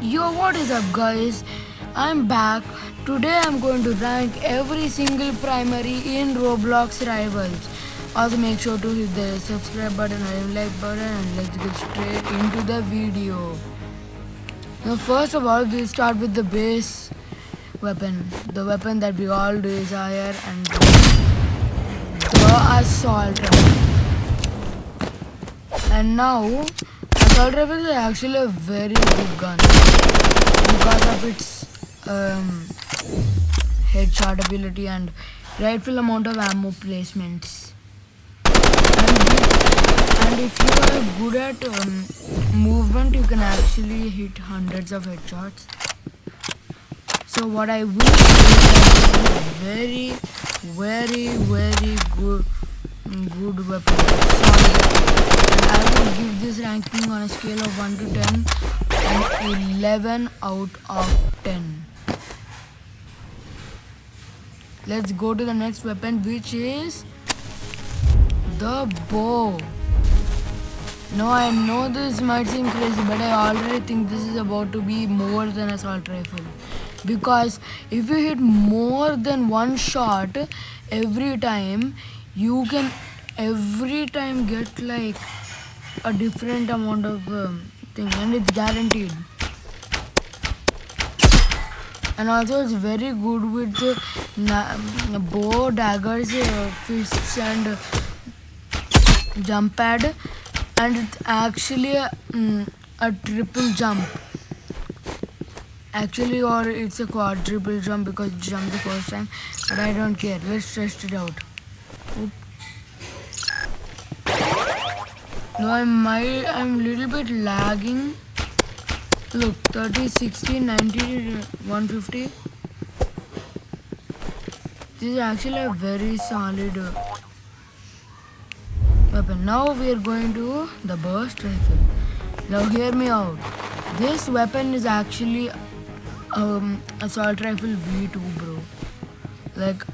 Yo, what is up, guys? I'm back. Today I'm going to rank every single primary in Roblox Rivals. Also, make sure to hit the subscribe button and like button, and let's get straight into the video. Now, first of all, we'll start with the base weapon. The weapon that we all desire, and the assault rifle. And now, assault rifle is actually a very good gun because of its headshot ability and rightful amount of ammo placements. And if you are good at movement, you can actually hit hundreds of headshots. So what I will do is very good weapon, solid. And I will give this ranking on a scale of 1 to 10 and 11 out of 10. Let's go to the next weapon, which is the bow. Now I know this might seem crazy, but I already think this is about to be more than assault rifle. Because if you hit more than one shot every time, you can every time get like a different amount of thing, and it's guaranteed. And also it's very good with bow, daggers, fists and jump pad, and it's actually a triple jump. Actually, or it's a quadruple jump because you jumped the first time, but I don't care. Let's test it out. Oop. No, I'm a little bit lagging. Look, 30, 60, 90, 150. This is actually a very solid weapon. Now we are going to the burst rifle. Now hear me out. This weapon is actually assault rifle V2, bro. Like,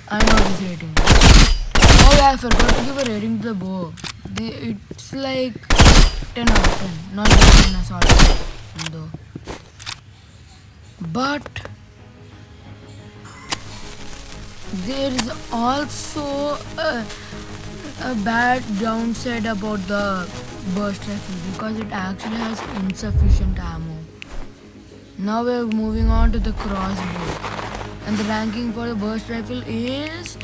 I know this rating. Oh yeah, I forgot to give a rating to the bow. It's like 10 out of 10. Not just an assault rifle though. But there is also a bad downside about the burst rifle because it actually has insufficient ammo. Now we are moving on to the crossbow, and the ranking for the burst rifle is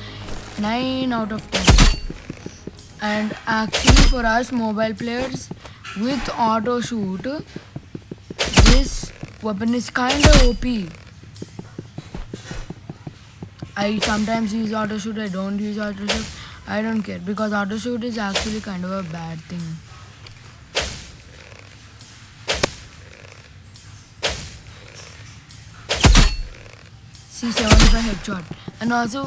9 out of 10. And actually for us mobile players with auto shoot, this weapon is kinda OP. I sometimes use auto shoot, I don't use auto shoot. I don't care because auto shoot is actually kind of a bad thing. See, 75 headshot, and also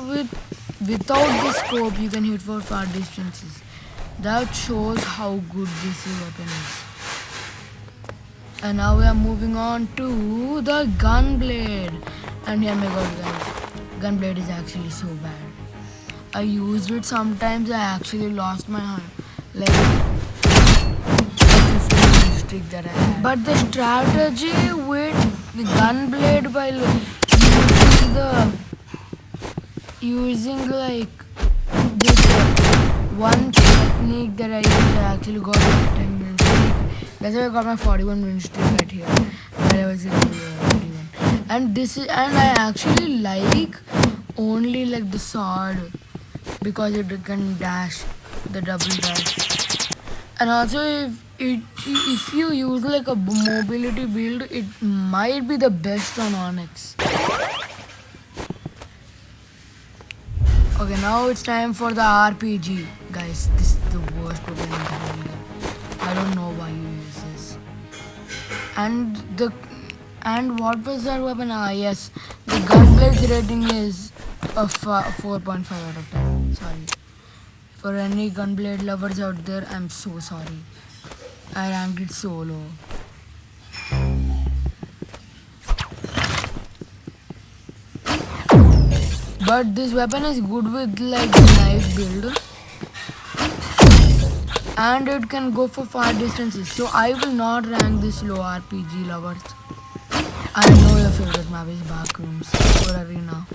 without the scope you can hit for far distances. That shows how good this weapon is. And now we are moving on to the gun blade. And here my god, guys, gun blade is actually so bad. I used it sometimes, I actually lost my hand, like 15 streak that I had. But the strategy with the gun blade while using like this one technique that I used, I actually got a 10 minute streak. That's why I got my 41 minute streak right here while I was in 41. And I actually like only like the sword because it can dash, the double dash. And also if you use like a mobility build, it might be the best on Onyx. Okay, now it's time for the RPG. Guys, this is the worst weapon in the game. I don't know why you use this. And what was that weapon? Yes, the gunblade's rating is a 4.5 out of 10. Sorry. For any gunblade lovers out there, I'm so sorry. I ranked it so low. But this weapon is good with like knife build. and it can go for far distances. So I will not rank this low, RPG lovers. I know your favorite map is Backrooms or Arena.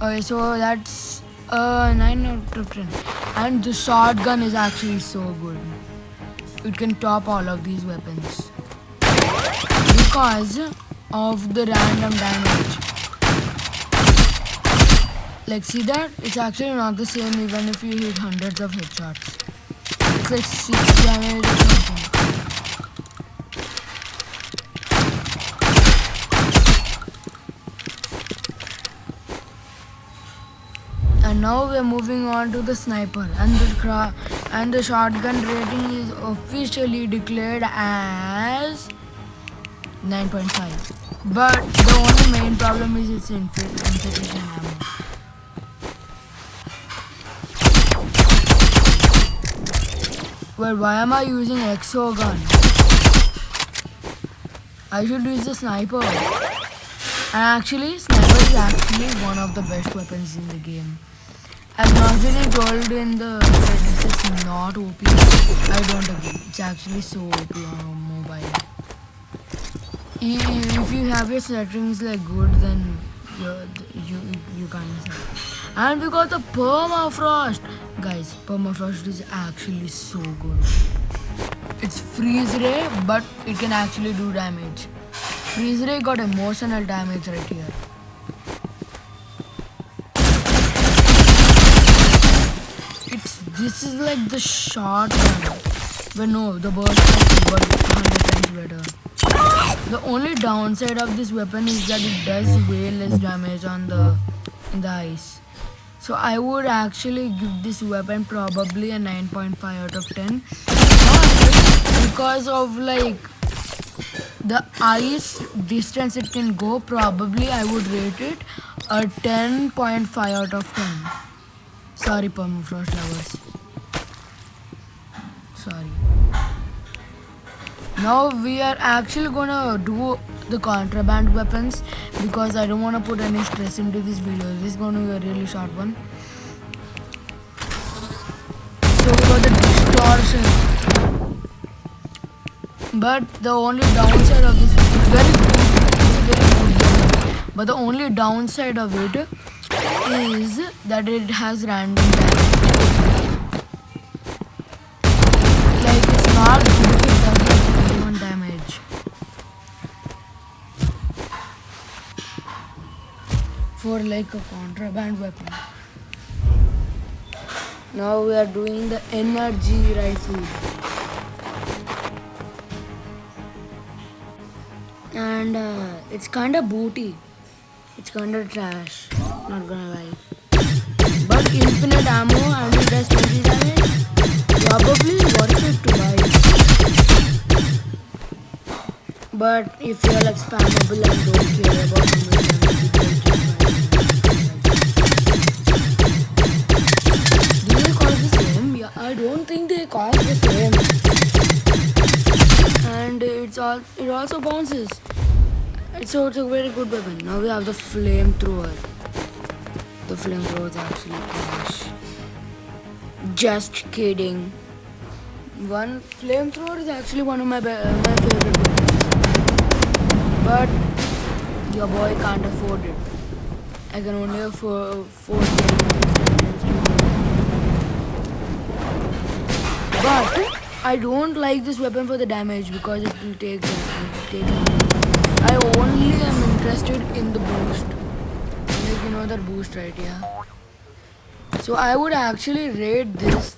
Okay, so that's 9 out of 10. And the shotgun is actually so good. It can top all of these weapons because of the random damage. Like, see that? It's actually not the same even if you hit hundreds of headshots. It's like 6 damage or something. And now we're moving on to the sniper, and the shotgun rating is officially declared as 9.5. But the only main problem is its insufficient ammo. Well, why am I using exo gun? I should use the sniper. And actually, sniper is actually one of the best weapons in the game. I've not been told in the credits it's not OP. I don't agree. It's actually so OP on mobile. If you have your settings like good, then you can't say. And we got the permafrost. Guys, permafrost is actually so good. It's freeze ray, but it can actually do damage. Freeze ray got emotional damage right here. This is like the shotgun. But no, the burst is 100 times better. The only downside of this weapon is that it does way less damage on in the ice. So I would actually give this weapon probably a 9.5 out of 10. But because of like the ice distance it can go, probably I would rate it a 10.5 out of 10. Sorry, permafrost lovers. Sorry. Now we are actually gonna do the contraband weapons because I don't want to put any stress into this video. This is gonna be a really short one. So we got the distortion. But the only downside of this is very good. It's a very good weapon. But the only downside of it is that it has random damage. Like it's not good if it does random damage. For like a contraband weapon. Now we are doing the energy rifle. And it's kinda booty. It's kinda trash. Not gonna lie. But infinite ammo and it does 20 damage. Probably worth it to buy. But if you're like spammable and don't care about how much damage you take, do they cost the same? Yeah, I don't think they cost the same. And it also bounces. So it's a very good weapon. Now we have the flamethrower. The flamethrower is actually trash. Just kidding. One flamethrower is actually one of my favorite weapons. But your boy can't afford it. I can only afford it. But I don't like this weapon for the damage because it will take I only am interested in the boost. Like you know that boost right here. So I would actually rate this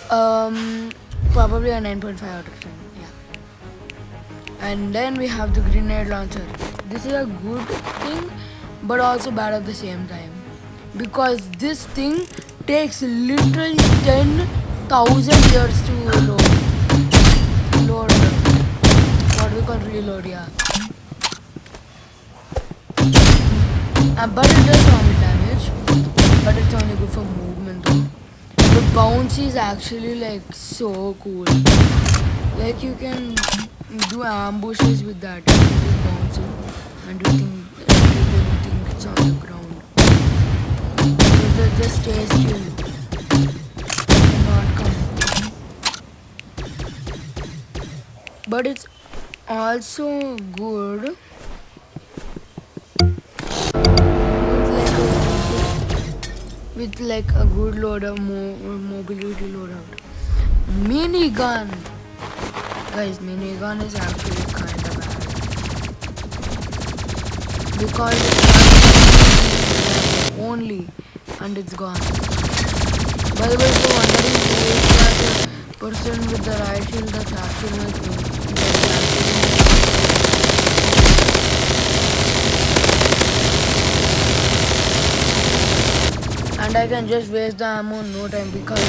probably a 9.5 out of 10. Yeah. And then we have the grenade launcher. This is a good thing but also bad at the same time. Because this thing takes literally 10,000 years to load. What we call reload, yeah. But it does only damage. But it's only good for movement though. The bounce is actually like so cool. Like you can do ambushes with that. You just bounce it and you think it's on the ground. So just stay still. but it's also good with like a good load of mobility loadout. Minigun, guys. Minigun is actually kind of bad because it's only and it's gone. By the way, if you're wondering who is that person with the right shield, that's actually my team. And I can just waste the ammo in no time because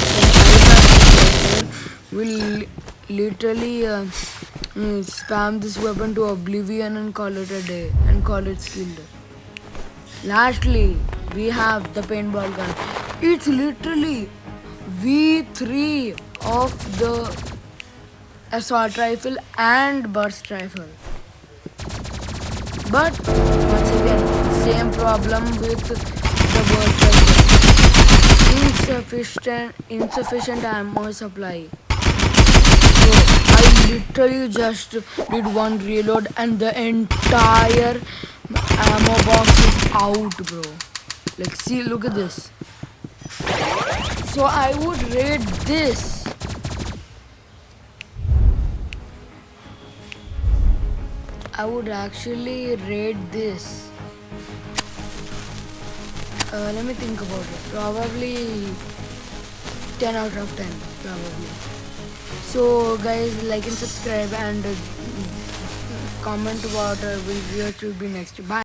will literally spam this weapon to oblivion and call it a day and call it skilled. Lastly, we have the paintball gun. It's literally V3 of the assault rifle and burst rifle. But once again, same problem with the burst rifle. Insufficient ammo supply. So I literally just did one reload and the entire ammo box is out, bro. Like, see, look at this. So I would rate this I would actually rate this let me think about it. Probably 10 out of 10, probably. So guys, like and subscribe and comment what video should be next. Bye.